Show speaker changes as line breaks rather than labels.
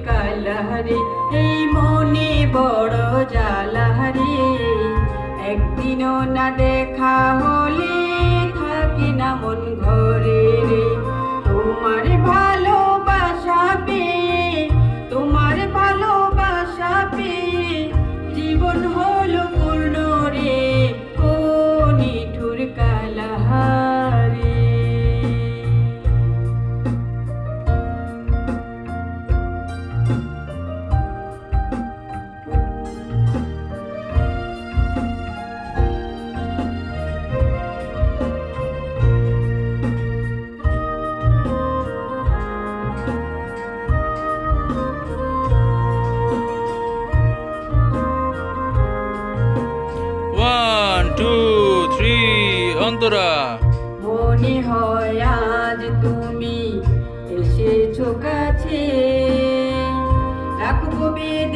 কালাহারে, এই মনে বড় জ্বালাহারে। একদিনও না দেখা হলে থাকে না মন ঘরে রে। তোমার ভালোবাসা পেয়ে, তোমার ভালোবাসা পেয়ে জীবন হলো পূর্ণ রে। ও নিঠুর কালাহারে।
ওয়ান টু থ্রি অন্তরা।
মনে হয় আজ তুমি এসেছো কাছে, রাখবো বেদ